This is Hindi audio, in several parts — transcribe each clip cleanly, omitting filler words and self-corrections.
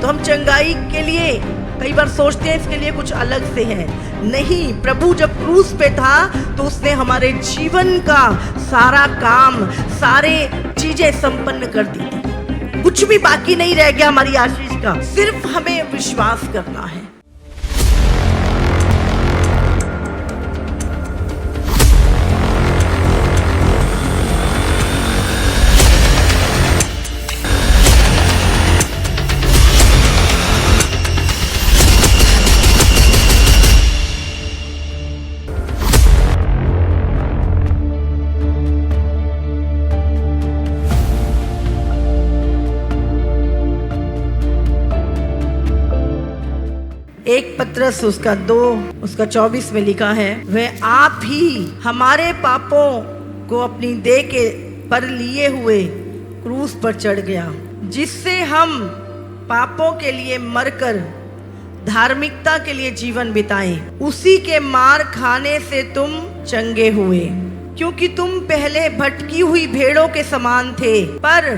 तो हम चंगाई के लिए कई बार सोचते हैं इसके लिए कुछ अलग से है। नहीं, प्रभु जब क्रूस पे था तो उसने हमारे जीवन का सारा काम, सारे चीजें संपन्न कर दी थी। कुछ भी बाकी नहीं रह गया हमारी आशीष का, सिर्फ हमें विश्वास करना है। एक पत्रस उसका 2 उसका 24 में लिखा है, वह आप ही हमारे पापों को अपनी देह के पर लिए हुए क्रूस पर चढ़ गया, जिससे हम पापों के लिए मरकर धार्मिकता के लिए जीवन बिताएं। उसी के मार खाने से तुम चंगे हुए, क्योंकि तुम पहले भटकी हुई भेड़ों के समान थे, पर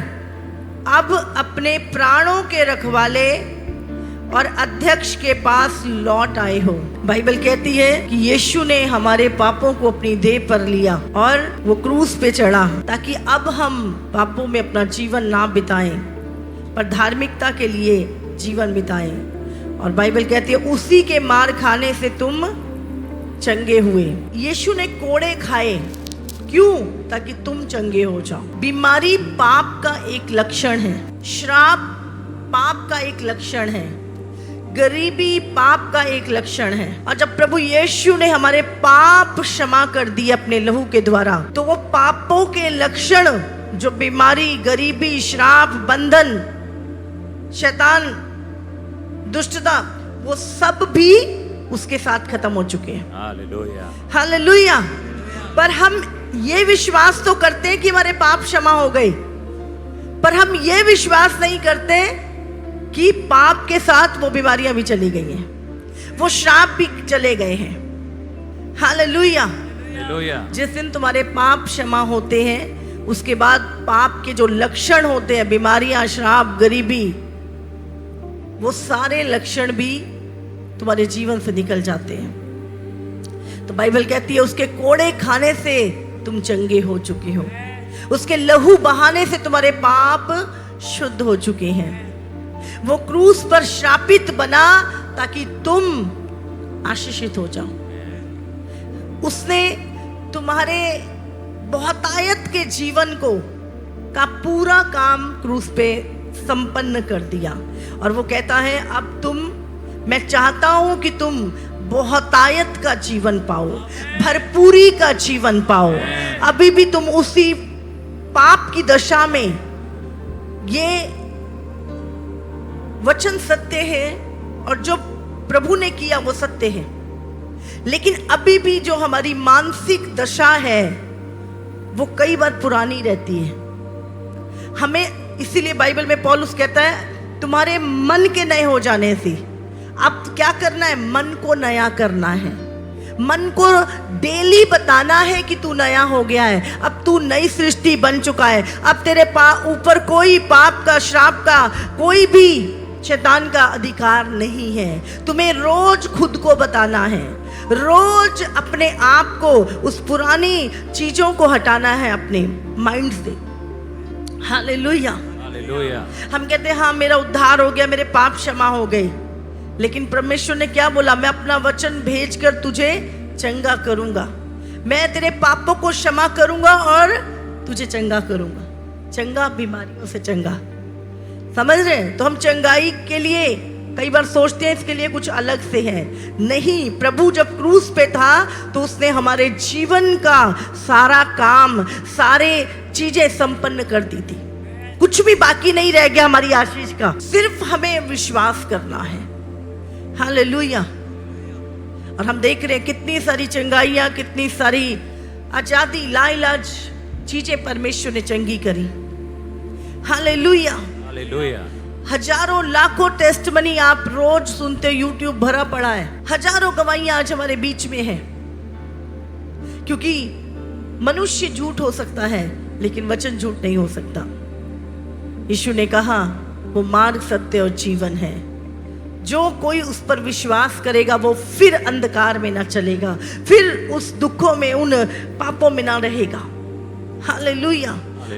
अब अपने प्राणों के रखवाले और अध्यक्ष के पास लौट आए हो। बाइबल कहती है कि यीशु ने हमारे पापों को अपनी देह पर लिया और वो क्रूस पे चढ़ा, ताकि अब हम पापों में अपना जीवन ना बिताएं, पर धार्मिकता के लिए जीवन बिताएं। और बाइबल कहती है उसी के मार खाने से तुम चंगे हुए। यीशु ने कोड़े खाए, क्यों? ताकि तुम चंगे हो जाओ। बीमारी पाप का एक लक्षण है, श्राप पाप का एक लक्षण है, गरीबी पाप का एक लक्षण है। और जब प्रभु यीशु ने हमारे पाप क्षमा कर दिए अपने लहू के द्वारा, तो वो पापों के लक्षण, जो बीमारी, गरीबी, श्राप, बंधन, शैतान, दुष्टता, वो सब भी उसके साथ खत्म हो चुके हैं। Hallelujah, hallelujah. पर हम ये विश्वास तो करते हैं कि हमारे पाप क्षमा हो गए, पर हम ये विश्वास नहीं करते कि पाप के साथ वो बीमारियां भी चली गई हैं, वो श्राप भी चले गए हैं। Hallelujah, hallelujah. जिस दिन तुम्हारे पाप क्षमा होते हैं, उसके बाद पाप के जो लक्षण होते हैं, बीमारियां, श्राप, गरीबी, वो सारे लक्षण भी तुम्हारे जीवन से निकल जाते हैं। तो बाइबल कहती है उसके कोड़े खाने से तुम चंगे हो चुके हो, उसके लहू बहाने से तुम्हारे पाप शुद्ध हो चुके हैं। वो क्रूस पर श्रापित बना ताकि तुम आशीषित हो जाओ। उसने तुम्हारे बहुतायत के जीवन का पूरा काम क्रूस पे संपन्न कर दिया। और वो कहता है अब मैं चाहता हूं कि तुम बहुतायत का जीवन पाओ, भरपूरी का जीवन पाओ। अभी भी तुम उसी पाप की दशा में, ये वचन सत्य है और जो प्रभु ने किया वो सत्य है, लेकिन अभी भी जो हमारी मानसिक दशा है वो कई बार पुरानी रहती है। हमें इसीलिए बाइबल में पौलुस कहता है तुम्हारे मन के नए हो जाने से, अब क्या करना है? मन को नया करना है, मन को डेली बताना है कि तू नया हो गया है, अब तू नई सृष्टि बन चुका है, अब तेरे ऊपर कोई पाप का, श्राप का, कोई भी शैतान का अधिकार नहीं है। तुम्हें रोज खुद को बताना है, रोज अपने आप को, उस पुरानी चीजों को हटाना है अपने माइंड से। Hallelujah, hallelujah. हम कहते हैं हाँ मेरा उद्धार हो गया, मेरे पाप क्षमा हो गए, लेकिन परमेश्वर ने क्या बोला? मैं अपना वचन भेजकर तुझे चंगा करूंगा, मैं तेरे पापों को क्षमा करूंगा और तुझे चंगा करूंगा। चंगा, बीमारियों से चंगा, समझ रहे हैं? तो हम चंगाई के लिए कई बार सोचते हैं इसके लिए कुछ अलग से है। नहीं, प्रभु जब क्रूस पे था तो उसने हमारे जीवन का सारा काम, सारे चीजें संपन्न कर दी थी। कुछ भी बाकी नहीं रह गया हमारी आशीष का, सिर्फ हमें विश्वास करना है। हालेलुया। और हम देख रहे हैं कितनी सारी चंगाइयां, कितनी सारी आजादी, लाइलाज चीजें परमेश्वर ने चंगी करी। Hallelujah, hallelujah. हजारों लाखों टेस्टमनी आप रोज सुनते, यूट्यूब भरा पड़ा है, हजारों गवाहियां आज हमारे बीच में है। क्योंकि मनुष्य झूठ हो सकता है लेकिन वचन झूठ नहीं हो सकता। यीशु ने कहा वो मार्ग, सत्य और जीवन है। जो कोई उस पर विश्वास करेगा वो फिर अंधकार में ना चलेगा, फिर उस दुखों में, उन पापों में ना रहेगा। हालेलुया।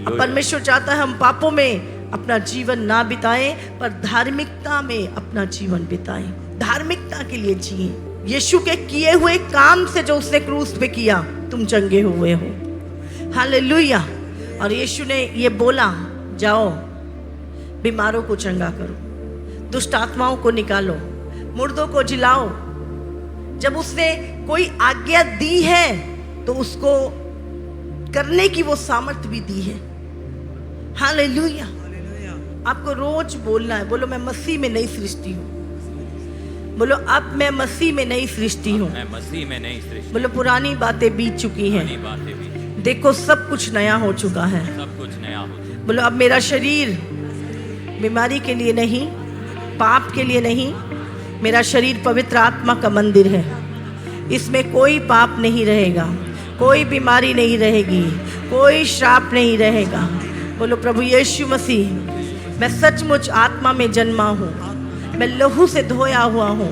परमेश्वर चाहता है हम पापों में अपना जीवन ना बिताएं, पर धार्मिकता में अपना जीवन बिताएं, धार्मिकता के लिए जिए। यीशु के किए हुए काम से जो उसने क्रूस पे किया, तुम चंगे हुए हो। हालेलुया। और यीशु ने ये बोला, जाओ बीमारों को चंगा करो, दुष्ट आत्माओं को निकालो, मुर्दों को जिलाओ। जब उसने कोई आज्ञा दी है तो उसको करने की वो सामर्थ्य भी दी है। हालेलुया। आपको रोज बोलना है, बोलो मैं मसीह में नई सृष्टि हूँ। बोलो अब मैं मसीह में नई सृष्टि हूँ। बोलो पुरानी बातें बीत चुकी हैं, देखो सब कुछ नया हो चुका है। बोलो अब मेरा शरीर बीमारी के लिए नहीं, पाप के लिए नहीं, मेरा शरीर पवित्र आत्मा का मंदिर है। इसमें कोई पाप नहीं रहेगा, कोई बीमारी नहीं रहेगी, कोई श्राप नहीं रहेगा। बोलो प्रभु यीशु मसीह, मैं सचमुच आत्मा में जन्मा हूँ, मैं लहू से धोया हुआ हूँ।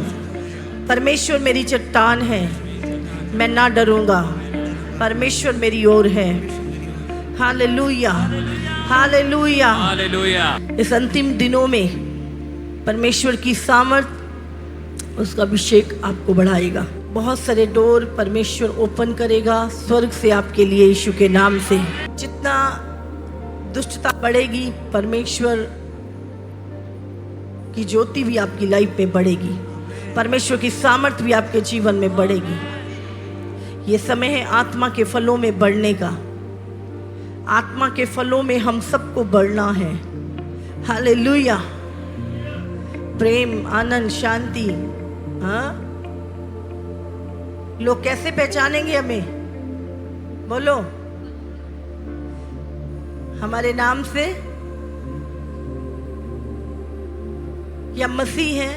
परमेश्वर मेरी चट्टान है, मैं ना डरूंगा, परमेश्वर मेरी ओर है। Hallelujah, hallelujah, hallelujah. इस अंतिम दिनों में परमेश्वर की सामर्थ, उसका अभिषेक आपको बढ़ाएगा। बहुत सारे डोर परमेश्वर ओपन करेगा स्वर्ग से आपके लिए, यीशु के नाम से। जितना दुष्टता बढ़ेगी, परमेश्वर की ज्योति भी आपकी लाइफ में बढ़ेगी, परमेश्वर की सामर्थ भी आपके जीवन में बढ़ेगी। ये समय है आत्मा के फलों में बढ़ने का। आत्मा के फलों में हम सबको बढ़ना है। हालेलुया। प्रेम, आनंद, शांति। हाँ, लोग कैसे पहचानेंगे हमें? बोलो, हमारे नाम से कि हम मसीह हैं,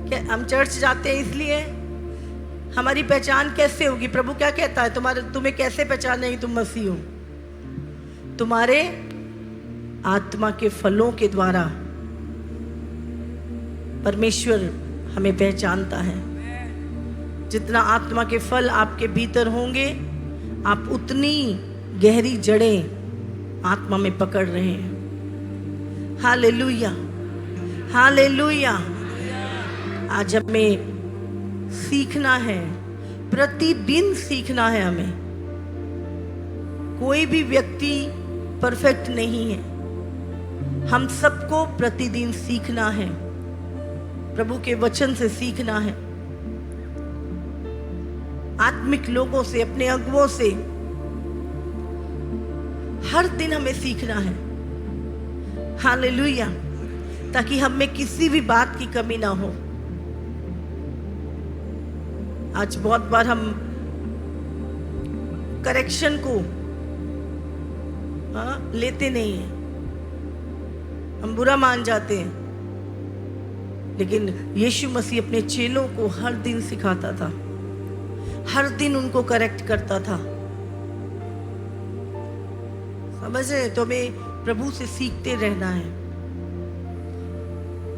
क्या हम चर्च जाते हैं इसलिए? हमारी पहचान कैसे होगी? प्रभु क्या कहता है, तुम्हें कैसे पहचानेंगे तुम मसीह हो? तुम्हारे आत्मा के फलों के द्वारा परमेश्वर हमें पहचानता है। जितना आत्मा के फल आपके भीतर होंगे, आप उतनी गहरी जड़ें आत्मा में पकड़ रहे हैं। Hallelujah, hallelujah. आज हमें सीखना है, प्रतिदिन सीखना है हमें। कोई भी व्यक्ति परफेक्ट नहीं है, हम सबको प्रतिदिन सीखना है, प्रभु के वचन से सीखना है, आत्मिक लोगों से, अपने अगुओं से। हर दिन हमें सीखना है। हालेलुया। ताकि हम में किसी भी बात की कमी ना हो। आज बहुत बार हम करेक्शन को लेते नहीं हैं, हम बुरा मान जाते हैं। लेकिन यीशु मसीह अपने चेलों को हर दिन सिखाता था, हर दिन उनको करेक्ट करता था। समझे? तो हमें प्रभु से सीखते रहना है,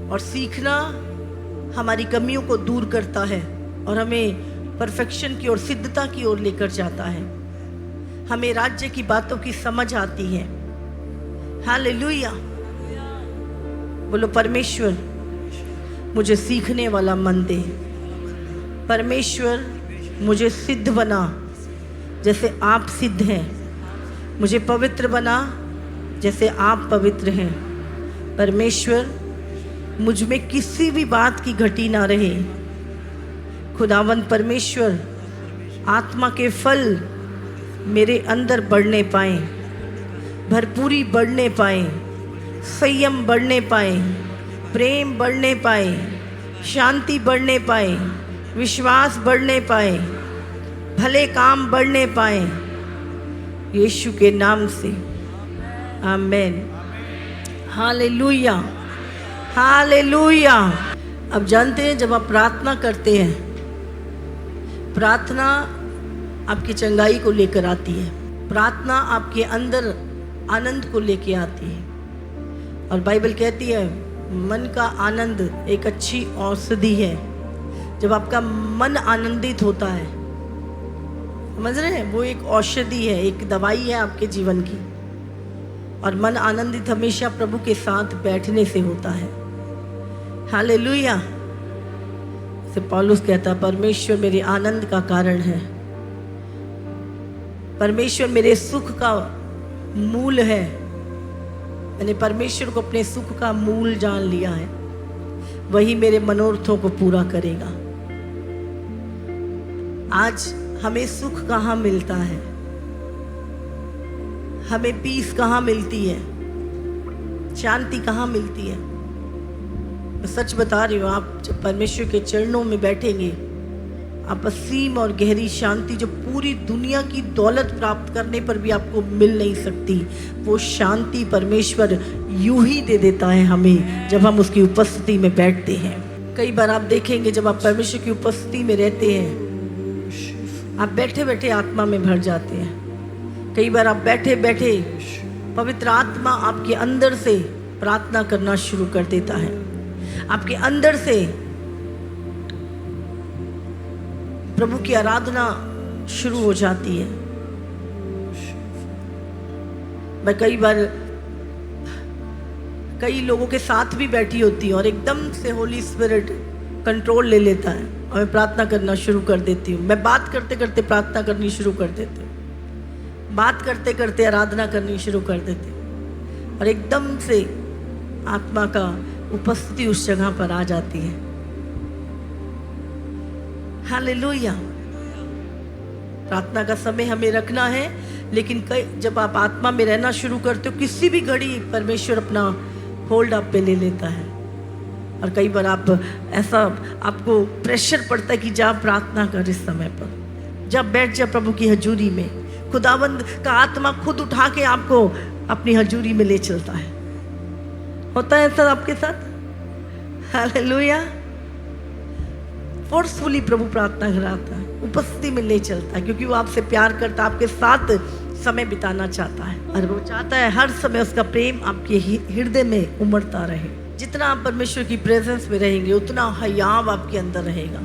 और सीखना हमारी कमियों को दूर करता है और हमें परफेक्शन की ओर, सिद्धता की ओर लेकर जाता है। हमें राज्य की बातों की समझ आती है। हालेलुया। बोलो परमेश्वर मुझे सीखने वाला मन दे। परमेश्वर मुझे सिद्ध बना जैसे आप सिद्ध हैं। मुझे पवित्र बना जैसे आप पवित्र हैं। परमेश्वर मुझ में किसी भी बात की घटी ना रहे। खुदावंद परमेश्वर आत्मा के फल मेरे अंदर बढ़ने पाए, भरपूरी बढ़ने पाए, संयम बढ़ने पाए, प्रेम बढ़ने पाए, शांति बढ़ने पाए, विश्वास बढ़ने पाए, भले काम बढ़ने पाए, यीशु के नाम से। आमीन। Hallelujah, hallelujah. अब जानते हैं जब आप प्रार्थना करते हैं, प्रार्थना आपकी चंगाई को लेकर आती है। प्रार्थना आपके अंदर आनंद को लेकर आती है। और बाइबल कहती है मन का आनंद एक अच्छी औषधि है। जब आपका मन आनंदित होता है, समझ रहे हैं, वो एक औषधि है, एक दवाई है आपके जीवन की। और मन आनंदित हमेशा प्रभु के साथ बैठने से होता है। हालेलुया। से पौलुस कहता, परमेश्वर मेरे आनंद का कारण है, परमेश्वर मेरे सुख का मूल है। मैंने परमेश्वर को अपने सुख का मूल जान लिया है, वही मेरे मनोरथों को पूरा करेगा। आज हमें सुख कहाँ मिलता है, हमें पीस कहाँ मिलती है, शांति कहाँ मिलती है? मैं सच बता रही हूँ, आप जब परमेश्वर के चरणों में बैठेंगे, आप असीम और गहरी शांति जो पूरी दुनिया की दौलत प्राप्त करने पर भी आपको मिल नहीं सकती, वो शांति परमेश्वर यूं ही दे देता है हमें जब हम उसकी उपस्थिति में बैठते हैं। कई बार आप देखेंगे जब आप परमेश्वर की उपस्थिति में रहते हैं, आप बैठे बैठे आत्मा में भर जाते हैं। कई बार आप बैठे बैठे पवित्र आत्मा आपके अंदर से प्रार्थना करना शुरू कर देता है, आपके अंदर से प्रभु की आराधना शुरू हो जाती है। मैं कई लोगों के साथ भी बैठी होती हूँ और एकदम से होली स्पिरिट कंट्रोल ले लेता है और मैं प्रार्थना करना शुरू कर देती हूँ। मैं बात करते करते प्रार्थना करनी शुरू कर देती हूँ, बात करते करते आराधना करनी शुरू कर देती हूँ और एकदम से आत्मा का उपस्थिति उस जगह पर आ जाती है। हालेलुया। प्रार्थना का समय हमें रखना है, लेकिन जब आप आत्मा में रहना शुरू करते हो, किसी भी घड़ी परमेश्वर अपना होल्ड आप पे ले लेता है। और कई बार आप ऐसा आपको प्रेशर पड़ता है कि जा प्रार्थना कर, इस समय पर जब बैठ जा प्रभु की हजूरी में, खुदावंद का आत्मा खुद उठा के आपको अपनी हजूरी में ले चलता है। होता है ऐसा आपके साथ? हालेलुया। फोर्सफुली प्रभु प्रार्थना कराता है, उपस्थिति में ले चलता है, क्योंकि वो आपसे प्यार करता है, आपके साथ समय बिताना चाहता है और वो चाहता है हर समय उसका प्रेम आपके हृदय में उमड़ता रहे। जितना आप परमेश्वर की प्रेजेंस में रहेंगे, उतना हयाव आपके अंदर रहेगा,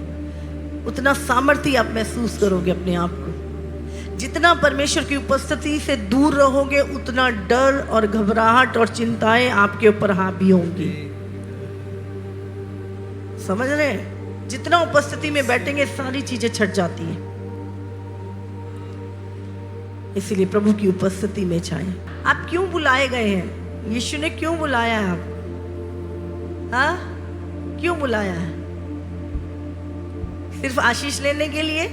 उतना सामर्थ्य आप महसूस करोगे अपने आप को। जितना परमेश्वर की उपस्थिति से दूर रहोगे, उतना डर और घबराहट और चिंताएं आपके ऊपर हावी होंगी। समझ रहे हैं? जितना उपस्थिति में बैठेंगे, सारी चीजें छट जाती हैं। इसीलिए प्रभु की उपस्थिति में जाएं। आप क्यों बुलाए गए हैं? यीशु ने क्यों बुलाया है आपको? हाँ, क्यों बुलाया है? सिर्फ आशीष लेने के लिए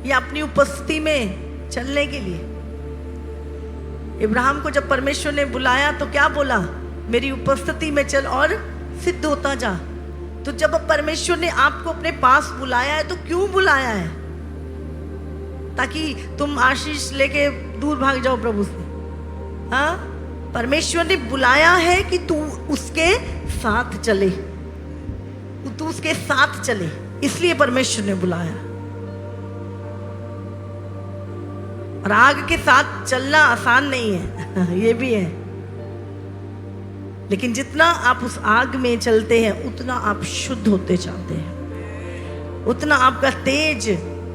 या अपनी उपस्थिति में चलने के लिए? इब्राहिम को जब परमेश्वर ने बुलाया तो क्या बोला? मेरी उपस्थिति में चल और सिद्ध होता जा। तो जब परमेश्वर ने आपको अपने पास बुलाया है, तो क्यों बुलाया है? ताकि तुम आशीष लेके दूर भाग जाओ प्रभु से? हाँ, परमेश्वर ने बुलाया है कि तू उसके साथ चले, तू उसके साथ चले, इसलिए परमेश्वर ने बुलाया। और आग के साथ चलना आसान नहीं है ये भी है, लेकिन जितना आप उस आग में चलते हैं, उतना आप शुद्ध होते जाते हैं, उतना आपका तेज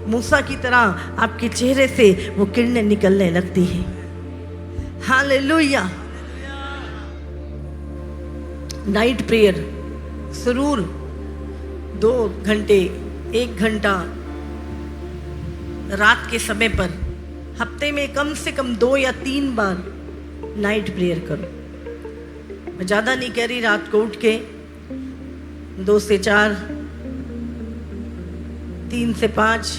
मूसा की तरह आपके चेहरे से वो किरणें निकलने लगती हैं। हालेलुया। नाइट प्रेयर जरूर 2 घंटे 1 घंटा रात के समय पर हफ्ते में कम से कम 2 या 3 बार नाइट प्रेयर करो। मैं ज़्यादा नहीं कह रही, रात को उठ के 2 से 4, 3 से 5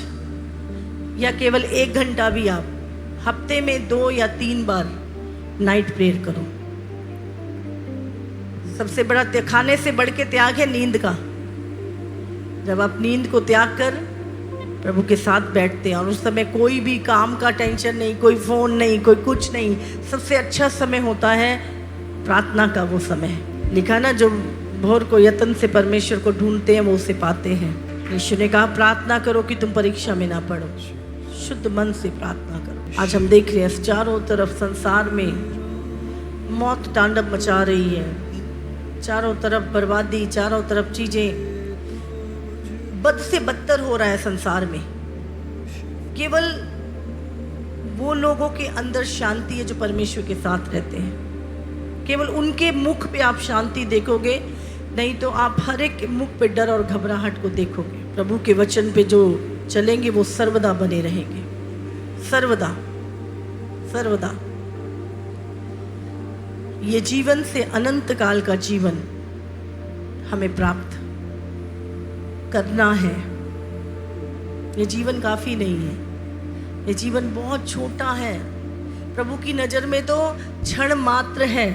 या केवल 1 घंटा भी आप हफ्ते में 2 या 3 बार नाइट प्रेयर करो। सबसे बड़ा खाने से बढ़ के त्याग है नींद का। जब आप नींद को त्याग कर प्रभु के साथ बैठते हैं और उस समय कोई भी काम का टेंशन नहीं, कोई फोन नहीं, कोई कुछ नहीं, सबसे अच्छा समय होता है प्रार्थना का वो समय। लिखा ना, जो भोर को यत्न से परमेश्वर को ढूंढते हैं वो उसे पाते हैं। यीशु ने कहा प्रार्थना करो कि तुम परीक्षा में ना पड़ो, शुद्ध मन से प्रार्थना करो। आज हम देख रहे हैं चारों तरफ संसार में मौत तांडव मचा रही है, चारों तरफ बर्बादी, चारों तरफ चीजें बद से बदतर हो रहा है संसार में। केवल वो लोगों के अंदर शांति है जो परमेश्वर के साथ रहते हैं। केवल उनके मुख पे आप शांति देखोगे, नहीं तो आप हर एक के मुख पे डर और घबराहट को देखोगे। प्रभु के वचन पे जो चलेंगे वो सर्वदा बने रहेंगे, सर्वदा सर्वदा। ये जीवन से अनंत काल का जीवन हमें प्राप्त करना है। ये जीवन काफी नहीं है, ये जीवन बहुत छोटा है। प्रभु की नजर में तो क्षण मात्र है,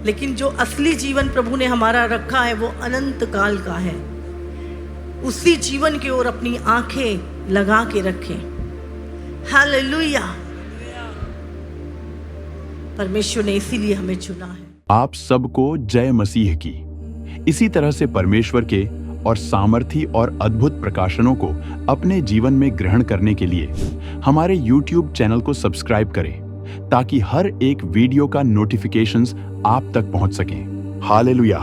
लेकिन जो असली जीवन प्रभु ने हमारा रखा है वो अनंत काल का है। उसी जीवन की ओर अपनी आंखें लगा के रखें। हालेलुया। परमेश्वर ने इसीलिए हमें चुना है। आप सबको जय मसीह की। इसी तरह से परमेश्वर के और सामर्थी और अद्भुत प्रकाशनों को अपने जीवन में ग्रहण करने के लिए हमारे YouTube चैनल को सब्सक्राइब करें, ताकि हर एक वीडियो का नोटिफिकेशंस आप तक पहुंच सके। हालेलुया।